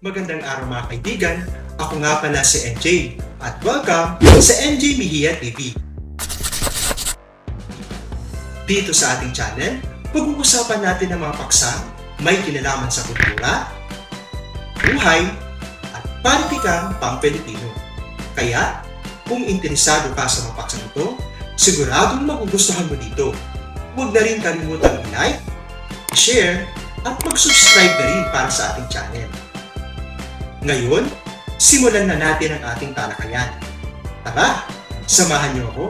Magandang araw mga kaibigan, ako nga pala si NJ at welcome sa NJ Mejia TV. Dito sa ating channel, pag-uusapan natin ang mga paksang may kinalaman sa kultura, buhay, at politikang pang-Pilipino. Kaya, kung interesado ka sa mga paksang ito, siguradong magugustuhan mo dito. Huwag na rin kalimutang i-like, share, at mag-subscribe na rin para sa ating channel. Ngayon, simulan na natin ang ating talakayan. Tara, samahan niyo ako.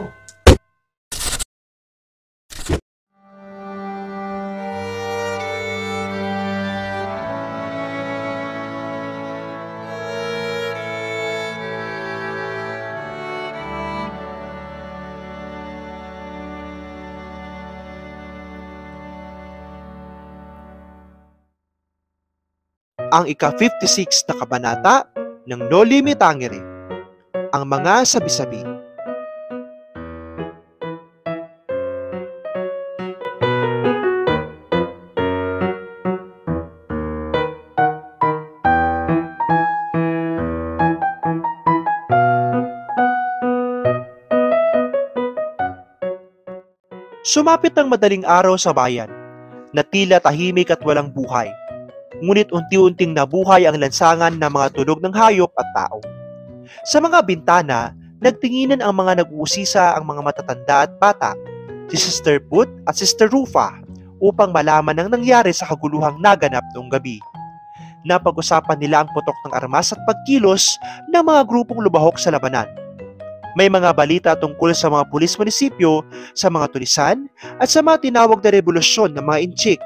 Ang ika-56 na kabanata ng Noli Me Tangere, ang mga sabi-sabi. Sumapit ang madaling araw sa bayan, na tila tahimik at walang buhay. Ngunit unti-unting nabuhay ang lansangan ng mga tunog ng hayop at tao. Sa mga bintana, nagtinginan ang mga nag-uusisa ang mga matatanda at bata, si Sister Put at Sister Rufa, upang malaman ang nangyari sa kaguluhang naganap noong gabi. Napag-usapan nila ang putok ng armas at pagkilos ng mga grupong lubahok sa labanan. May mga balita tungkol sa mga pulis munisipyo, sa mga tulisan, at sa mga tinawag na revolusyon ng mga inchik,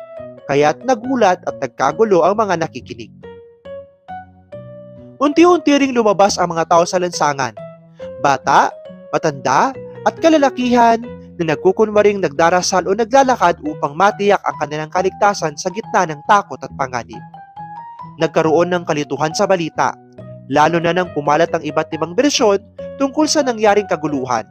kaya't nagulat at nagkagulo ang mga nakikinig. Unti-unti ring lumabas ang mga tao sa lansangan, bata, matanda, at kalalakihan na nagkukunwaring nagdarasal o naglalakad upang matiyak ang kanilang kaligtasan sa gitna ng takot at panganib. Nagkaroon ng kalituhan sa balita, lalo na nang kumalat ang iba't ibang bersyon tungkol sa nangyaring kaguluhan.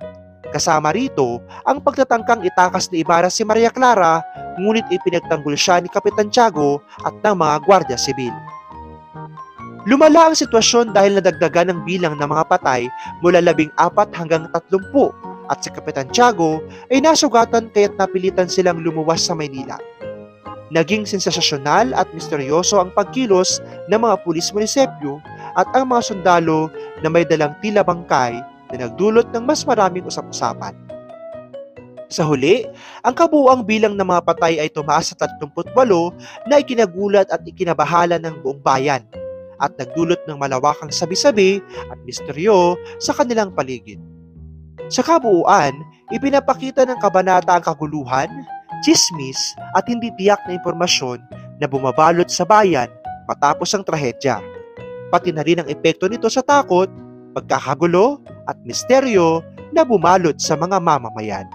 Kasama rito ang pagtatangkang itakas ni Ibarra si Maria Clara, ngunit ipinagtanggol siya ni Kapitan Tiago at ng mga Gwardiya Sibil. Lumala ang sitwasyon dahil nadagdagan ang bilang ng mga patay mula 14 hanggang 30 at si Kapitan Tiago ay nasugatan kaya't napilitan silang lumuwas sa Maynila. Naging sensasyonal at misteryoso ang pagkilos ng mga pulis munisipyo at ang mga sundalo na may dalang tila bangkay na nagdulot ng mas maraming usap-usapan. Sa huli, ang kabuuang bilang ng mga patay ay tumaas sa 38 na ikinagulat at ikinabahala ng buong bayan at nagdulot ng malawakang sabi-sabi at misteryo sa kanilang paligid. Sa kabuuan, ipinapakita ng kabanata ang kaguluhan, tsismis at hindi tiyak na impormasyon na bumabalot sa bayan matapos ang trahedya. Pati na rin ang epekto nito sa takot, pagkakagulo at misteryo na bumalot sa mga mamamayan.